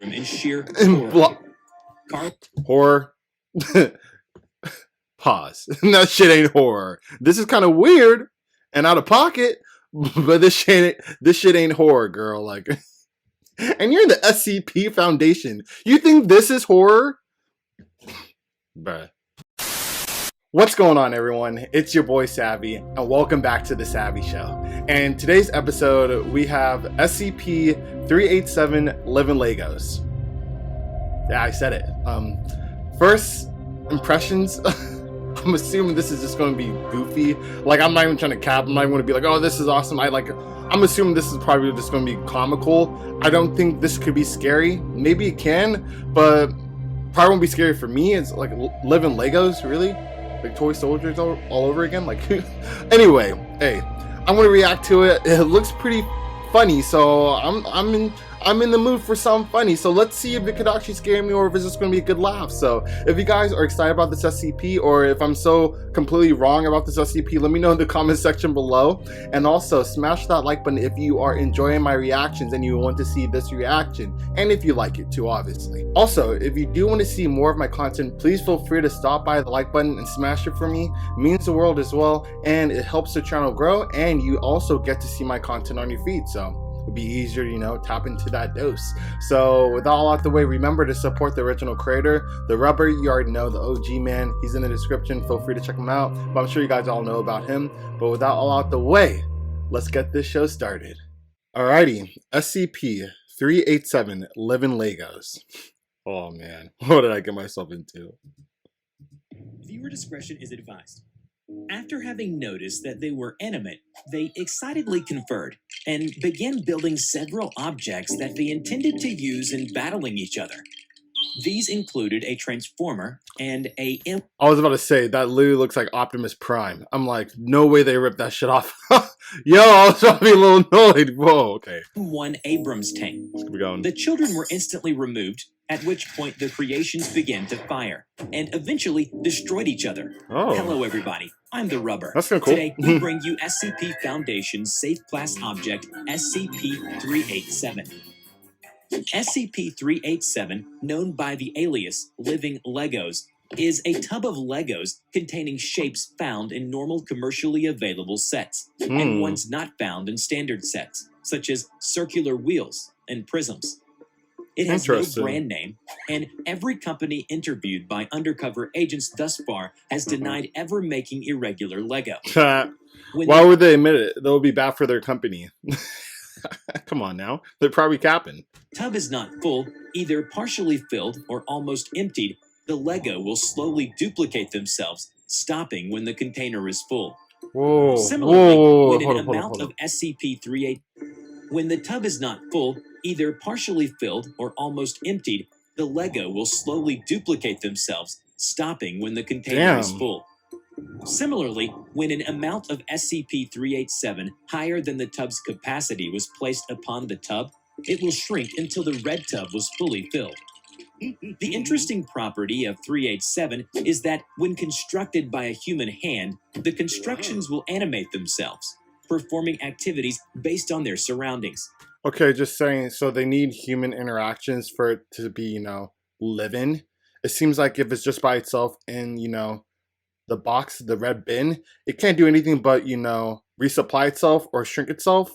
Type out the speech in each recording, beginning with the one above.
in sheer horror. Horror. Pause. That shit ain't horror. This is kind of weird and out of pocket, but this shit ain't horror, girl. Like, and you're in the SCP Foundation. You think this is horror? Bruh. What's going on, everyone? It's your boy Savvy, and welcome back to The Savvy Show. And today's episode, we have SCP-387 Living Legos. Yeah, I said it. First impressions, I'm assuming this is just going to be goofy. Like, I'm not even trying to cap. I'm not even going to be like, oh, this is awesome. I'm assuming this is probably just going to be comical. I don't think this could be scary. Maybe it can, but probably won't be scary for me. It's like living Legos, really? Like toy soldiers all over again? Like, anyway, hey, I'm going to react to it. It looks pretty funny, so I'm in the mood for something funny. So let's see if it could actually scare me or if it's just going to be a good laugh. So if you guys are excited about this SCP, or if I'm so completely wrong about this SCP, let me know in the comment section below. And also smash that like button if you are enjoying my reactions and you want to see this reaction, and if you like it too, obviously. Also, if you do want to see more of my content, please feel free to stop by the like button and smash it for me. It means the world as well, and it helps the channel grow, and you also get to see my content on your feed. So it'll be easier to, tap into that dose. So with all out the way, remember to support the original creator, TheRubber. You already know, the OG man. He's in the description. Feel free to check him out. But I'm sure you guys all know about him. But without all out the way, let's get this show started. Alrighty, SCP-387 Living Legos. Oh man, what did I get myself into? Viewer discretion is advised. After having noticed that they were animate, they excitedly conferred and began building several objects that they intended to use in battling each other. These included a transformer and a... I was about to say, that literally looks like Optimus Prime. I'm like, no way they ripped that shit off. Yo, I was about to be a little annoyed. Whoa, okay. One Abrams tank. Let's keep going. The children were instantly removed, at which point the creations began to fire and eventually destroyed each other. Oh. Hello, everybody. I'm TheRubber. That's kind of cool. Today, we bring you SCP Foundation's Safe Class Object, SCP-387. SCP-387, known by the alias Living Legos, is a tub of Legos containing shapes found in normal commercially available sets, and ones not found in standard sets, such as circular wheels and prisms. It has no brand name, and every company interviewed by undercover agents thus far has denied ever making irregular Lego. Why would they admit it? That would be bad for their company. Come on now. They're probably capping. Tub is not full, either partially filled or almost emptied. The Lego will slowly duplicate themselves, stopping when the container is full. Whoa. Similarly, when an amount of SCP-387... When the tub is not full, either partially filled or almost emptied, the Lego will slowly duplicate themselves, stopping when the container is full. Similarly, when an amount of SCP-387 higher than the tub's capacity was placed upon the tub, it will shrink until the red tub was fully filled. The interesting property of 387 is that when constructed by a human hand, the constructions will animate themselves, performing activities based on their surroundings. Okay, just saying, so they need human interactions for it to be, living. It seems like if it's just by itself in, the box, the red bin, it can't do anything but, resupply itself or shrink itself.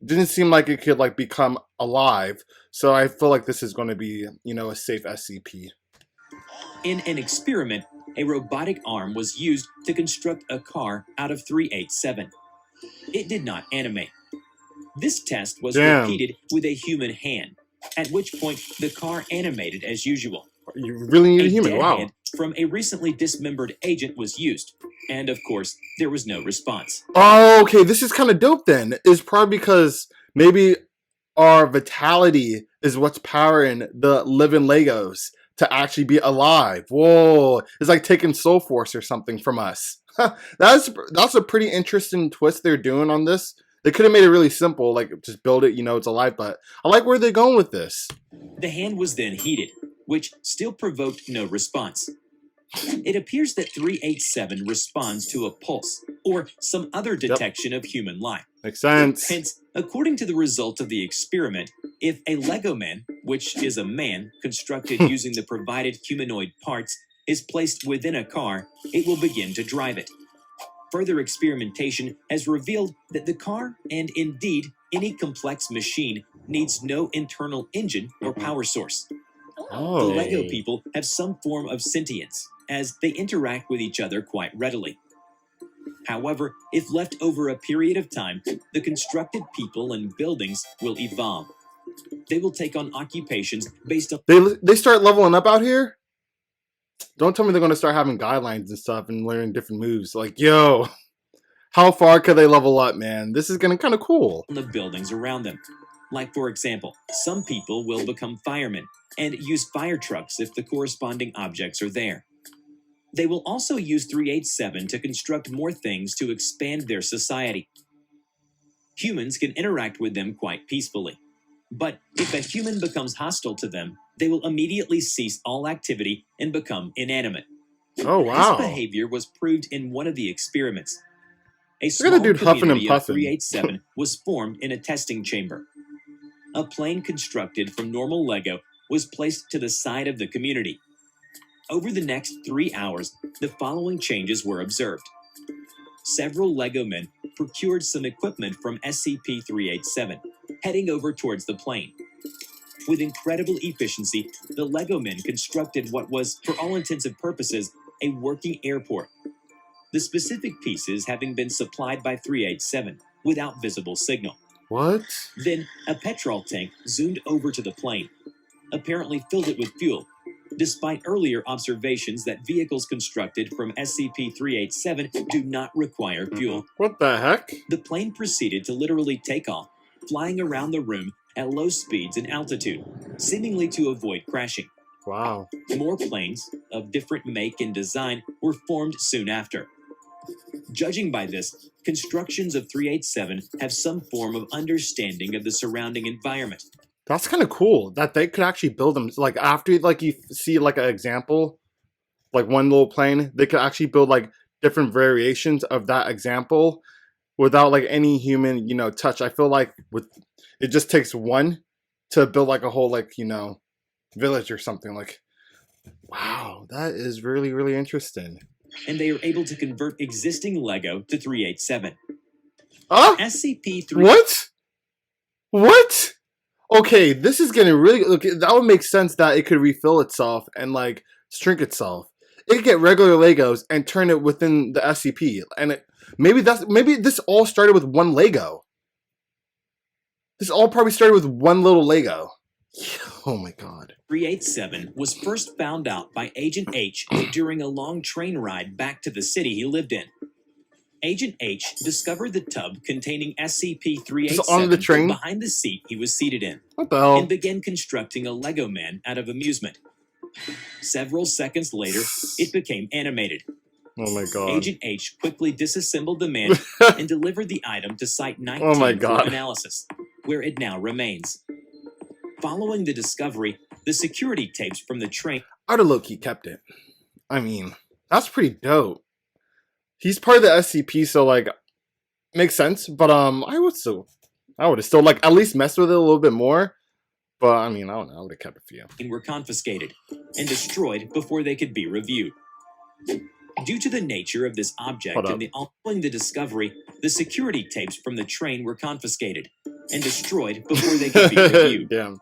It didn't seem like it could, become alive. So I feel like this is going to be, a safe SCP. In an experiment, a robotic arm was used to construct a car out of 387. It did not animate. This test was repeated with a human hand, at which point the car animated as usual. You really need a human, wow. Hand from a recently dismembered agent was used, and of course, there was no response. Oh, okay, this is kind of dope then. It's probably because maybe our vitality is what's powering the living Legos to actually be alive. Whoa, it's like taking soul force or something from us. That's a pretty interesting twist they're doing on this. They could have made it really simple, like just build it, it's alive, but I like where they're going with this. The hand was then heated, which still provoked no response. It appears that 387 responds to a pulse or some other detection of human life. Makes sense. Hence, according to the result of the experiment, if a Lego man which is a man constructed using the provided humanoid parts, is placed within a car, it will begin to drive it. Further experimentation has revealed that the car, and indeed any complex machine, needs no internal engine or power source. Oh. The Lego people have some form of sentience, as they interact with each other quite readily. However, if left over a period of time, the constructed people and buildings will evolve. They will take on occupations based on... They start leveling up out here? Don't tell me they're going to start having guidelines and stuff and learning different moves. Like, yo, how far could they level up, man? This is getting kind of cool. The buildings around them. Like, for example, some people will become firemen and use fire trucks if the corresponding objects are there. They will also use 387 to construct more things to expand their society. Humans can interact with them quite peacefully. But if a human becomes hostile to them, they will immediately cease all activity and become inanimate. Oh, wow. This behavior was proved in one of the experiments. A Look small at the dude huffing and community of puffing. 387 was formed in a testing chamber. A plane constructed from normal Lego was placed to the side of the community. Over the next 3 hours, the following changes were observed. Several Lego men procured some equipment from SCP-387, heading over towards the plane. With incredible efficiency, the Lego men constructed what was, for all intents and purposes, a working airport. The specific pieces having been supplied by 387 without visible signal. What? Then, a petrol tank zoomed over to the plane, apparently filled it with fuel, despite earlier observations that vehicles constructed from SCP-387 do not require fuel. What the heck? The plane proceeded to literally take off, flying around the room at low speeds and altitude, seemingly to avoid crashing. Wow. More planes, of different make and design, were formed soon after. Judging by this, constructions of 387 have some form of understanding of the surrounding environment. That's kind of cool that they could actually build them. Like, after, like, you see, like, an example, like one little plane, they could actually build, like, different variations of that example without, like, any human, you know, touch. I feel like it just takes one to build, like, a whole, like, you know, village or something. Like, wow, that is really, really interesting. And they are able to convert existing Lego to 387. SCP-3... What? Okay, this is getting really... Look, that would make sense that it could refill itself and, like, shrink itself. It could get regular Legos and turn it within the SCP. And maybe this all started with one Lego. This all probably started with one little Lego. Oh my god. 387 was first found out by Agent H during a long train ride back to the city he lived in. Agent H discovered the tub containing SCP-387 behind the seat he was seated in. What the hell? And began constructing a Lego man out of amusement. Several seconds later, it became animated. Oh my god. Agent H quickly disassembled the man and delivered the item to Site 19 oh my god. for analysis, where it now remains. Following the discovery, the security tapes from the train... I'd have low-key kept it. I mean, that's pretty dope. He's part of the SCP, so, like, makes sense. But, I would have still, like, at least messed with it a little bit more. But, I mean, I don't know. I would have kept it for you. ...were confiscated and destroyed before they could be reviewed. Due to the nature of this object and following the discovery, the security tapes from the train were confiscated and destroyed before they could be reviewed. Damn.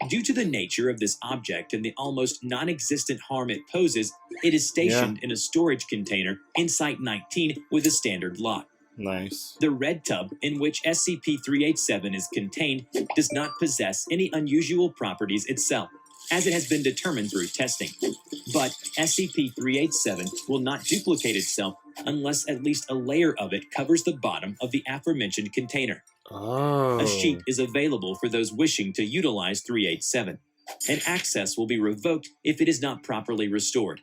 Due to the nature of this object and the almost non-existent harm it poses, it is stationed in a storage container in Site 19 with a standard lock. Nice. The red tub in which SCP-387 is contained does not possess any unusual properties itself, as it has been determined through testing. But SCP-387 will not duplicate itself unless at least a layer of it covers the bottom of the aforementioned container. Oh. A sheet is available for those wishing to utilize 387, and access will be revoked if it is not properly restored.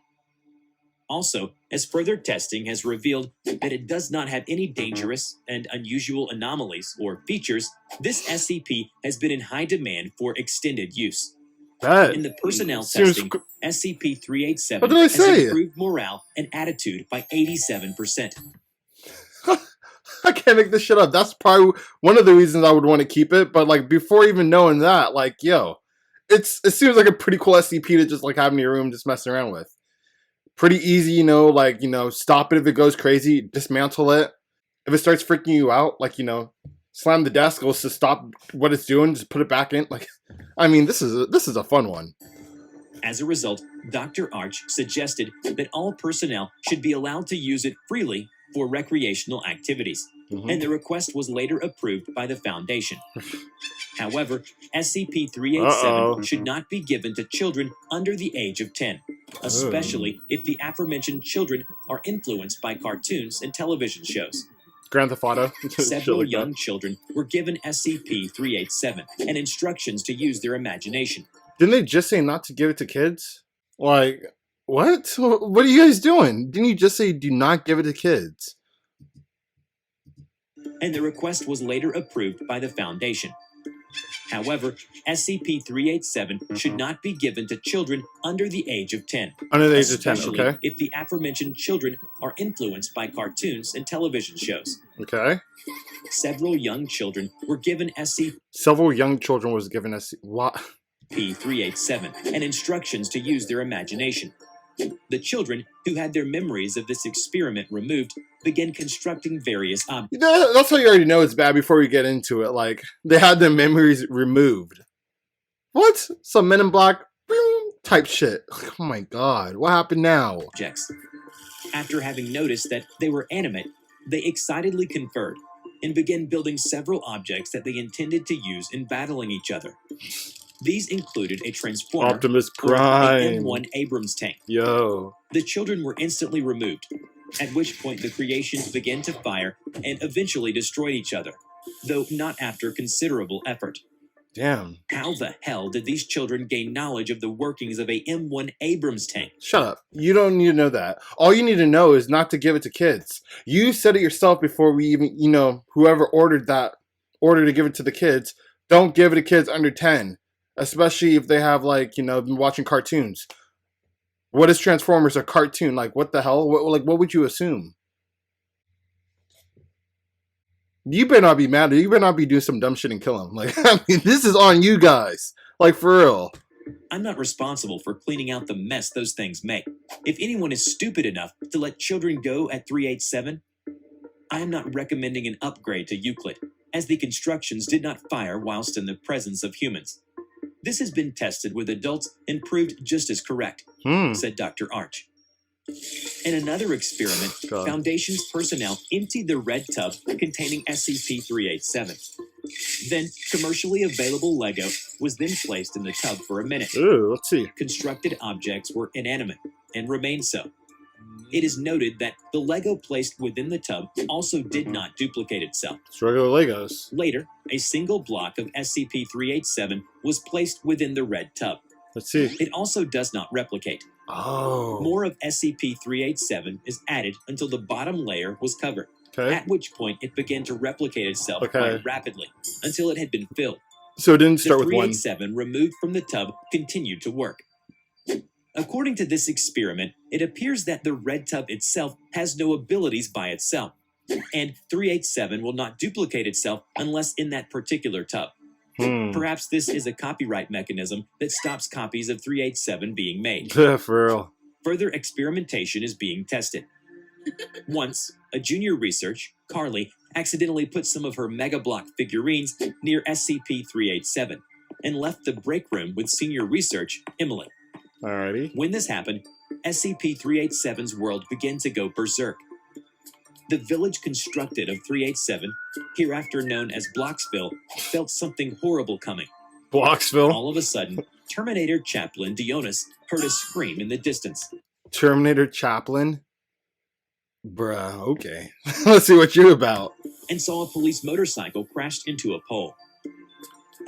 Also, as further testing has revealed that it does not have any dangerous and unusual anomalies or features, this SCP has been in high demand for extended use. In the personnel testing, SCP-387 has improved morale and attitude by 87%. I can't make this shit up. That's probably one of the reasons I would want to keep it. But, like, before even knowing that, like, yo, it seems like a pretty cool SCP to just like have in your room, just messing around with. Pretty easy, you know, like, you know, stop it if it goes crazy, dismantle it. If it starts freaking you out, like, you know, slam the desk goes to stop what it's doing, just put it back in. Like, I mean, this is a fun one. As a result, Dr. Arch suggested that all personnel should be allowed to use it freely for recreational activities, and the request was later approved by the Foundation. However, SCP-387 should not be given to children under the age of 10, especially if the aforementioned children are influenced by cartoons and television shows. Grand Theft Auto. Several young children were given SCP-387 and instructions to use their imagination. Didn't they just say not to give it to kids? Like, what? What are you guys doing? Didn't you just say do not give it to kids? And the request was later approved by the Foundation. However, SCP-387 should not be given to children under the age of 10. Under the age of 10, okay. If the aforementioned children are influenced by cartoons and television shows. Okay. Several young children were given Several young children was given SCP-387 and instructions to use their imagination. The children, who had their memories of this experiment removed, began constructing various objects. That's how you already know it's bad before we get into it. Like, they had their memories removed. What? Some Men in Black type shit. Oh my god, what happened now? After having noticed that they were animate, they excitedly conferred and began building several objects that they intended to use in battling each other. These included a transformer, Optimus Prime, an M1 Abrams tank. Yo. The children were instantly removed, at which point the creations began to fire and eventually destroyed each other, though not after considerable effort. Damn. How the hell did these children gain knowledge of the workings of a M1 Abrams tank? Shut up. You don't need to know that. All you need to know is not to give it to kids. You said it yourself before we even, you know, whoever ordered to give it to the kids, don't give it to kids under 10. Especially if they have, like, you know, been watching cartoons. What is Transformers, a cartoon? Like, what the hell? What would you assume? You better not be mad. You better not be doing some dumb shit and kill him. Like, I mean, this is on you guys. Like, for real. I'm not responsible for cleaning out the mess those things make. If anyone is stupid enough to let children go at 387, I am not recommending an upgrade to Euclid, as the constructions did not fire whilst in the presence of humans. This has been tested with adults and proved just as correct, said Dr. Arch. In another experiment, Foundation's personnel emptied the red tub containing SCP-387. Then, commercially available Lego was then placed in the tub for a minute. Ooh, let's see. Constructed objects were inanimate and remained so. It is noted that the Lego placed within the tub also did not duplicate itself. It's regular Legos. Later, a single block of SCP-387 was placed within the red tub. Let's see. It also does not replicate. Oh. More of SCP-387 is added until the bottom layer was covered, Okay. at which point it began to replicate itself quite rapidly until it had been filled. So it didn't start The with one. 387 removed from the tub continued to work. According to this experiment, it appears that the red tub itself has no abilities by itself, and 387 will not duplicate itself unless in that particular tub. Perhaps this is a copyright mechanism that stops copies of 387 being made. For real. Further experimentation is being tested. Once, a junior researcher, Carly, accidentally put some of her Mega Block figurines near SCP-387 and left the break room with senior researcher, Emily. Alrighty. When this happened, SCP-387's world began to go berserk. The village constructed of 387, hereafter known as Bloksville, felt something horrible coming. Bloksville? All of a sudden, Terminator Chaplain Dionys heard a scream in the distance. Terminator Chaplain? Bruh, okay. Let's see what you're about. And saw a police motorcycle crashed into a pole.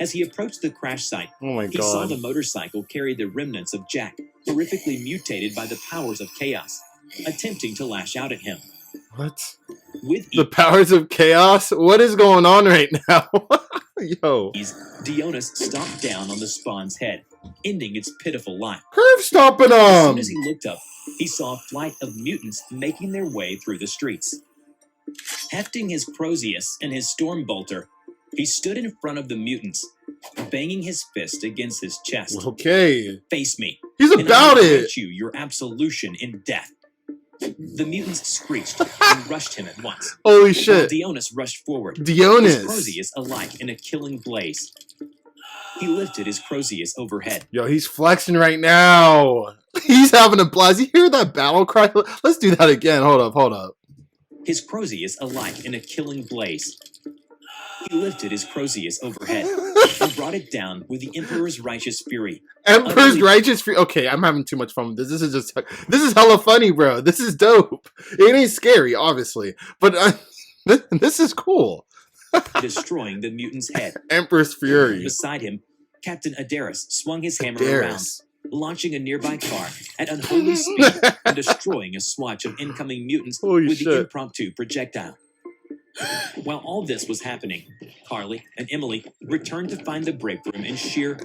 As he approached the crash site, he saw the motorcycle carry the remnants of Jack, horrifically mutated by the powers of chaos, attempting to lash out at him. What? With the powers of chaos? What is going on right now? Yo. Dionys stomped down on the spawn's head, ending its pitiful life. Curve stomping him! As soon as he looked up, he saw a flight of mutants making their way through the streets. Hefting his Proteus and his Storm Bolter, he stood in front of the mutants, banging his fist against his chest. Okay. Face me. He's about it. Grant you your absolution in death. The mutants screeched and rushed him at once. Holy shit. Dionys rushed forward. Dionys. His Crozius alight in a killing blaze. He lifted his Crozius overhead. Yo, he's flexing right now. He's having a blast. You hear that battle cry? Let's do that again. Hold up. His Crozius alight in a killing blaze. He lifted his Crozius overhead and brought it down with the Emperor's righteous fury. Emperor's righteous fury. Okay, I'm having too much fun with this. This is hella funny, bro. This is dope. It ain't scary, obviously, but this is cool. Destroying the mutant's head. Emperor's fury. Beside him, Captain Adaris swung his hammer around, launching a nearby car at unholy speed and destroying a swatch of incoming mutants with the impromptu projectile. While all this was happening, Carly and Emily returned to find the break room in sheer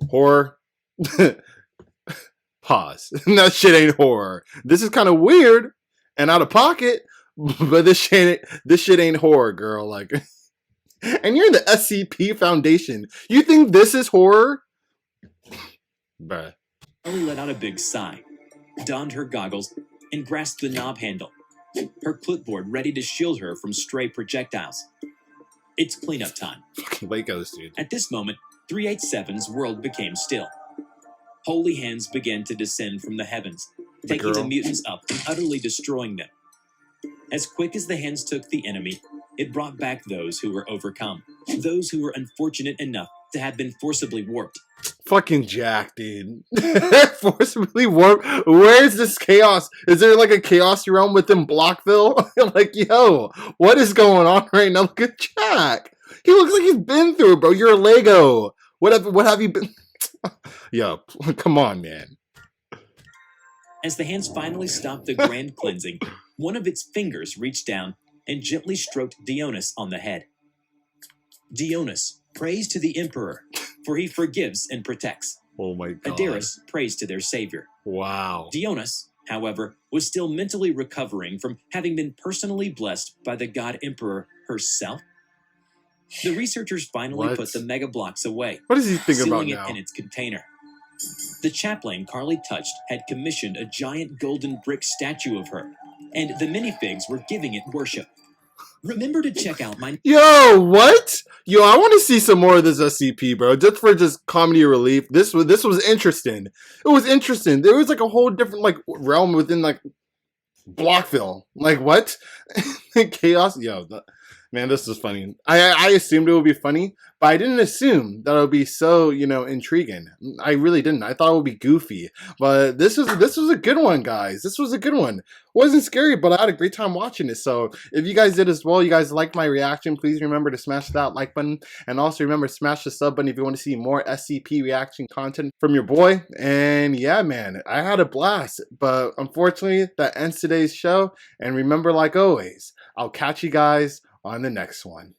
horror. Pause. That shit ain't horror. This is kind of weird and out of pocket, but this shit ain't horror, girl. Like, and you're in the SCP Foundation. You think this is horror? Bruh. Carly let out a big sigh, donned her goggles, and grasped the knob handle. Her clipboard ready to shield her from stray projectiles. It's cleanup time. Fucking Legos, dude. At this moment, 387's world became still. Holy hands began to descend from the heavens, taking the mutants up and utterly destroying them. As quick as the hands took the enemy, it brought back those who were overcome, those who were unfortunate enough to have been forcibly warped. Fucking Jack, dude. Forcibly warped? Where's this chaos? Is there like a chaos realm within Blockville? Like, yo, what is going on right now? Look at Jack. He looks like he's been through it, bro. You're a Lego. What have you been? Yo, come on, man. As the hands finally stopped the grand cleansing, one of its fingers reached down and gently stroked Dionys on the head. Dionys, praise to the Emperor, for he forgives and protects. Oh my god. Adaris, praise to their savior. Wow. Dionys, however, was still mentally recovering from having been personally blessed by the God Emperor herself. The researchers finally put the Mega Bloks away. What does he think about sealing now? it in its container. The chaplain Carly touched had commissioned a giant golden brick statue of her, and the minifigs were giving it worship. Remember to check out my... Yo, what? Yo, I want to see some more of this SCP, bro. Just for comedy relief. This was interesting. It was interesting. There was like a whole different like realm within like Blockville. Like what? Chaos. Yo, man, this is funny. I assumed it would be funny, but I didn't assume that it would be so, intriguing. I really didn't. I thought it would be goofy. But this was a good one, guys. This was a good one. It wasn't scary, but I had a great time watching it. So if you guys did as well, you guys liked my reaction, please remember to smash that like button. And also remember to smash the sub button if you want to see more SCP reaction content from your boy. And yeah, man, I had a blast. But unfortunately, that ends today's show. And remember, like always, I'll catch you guys on the next one.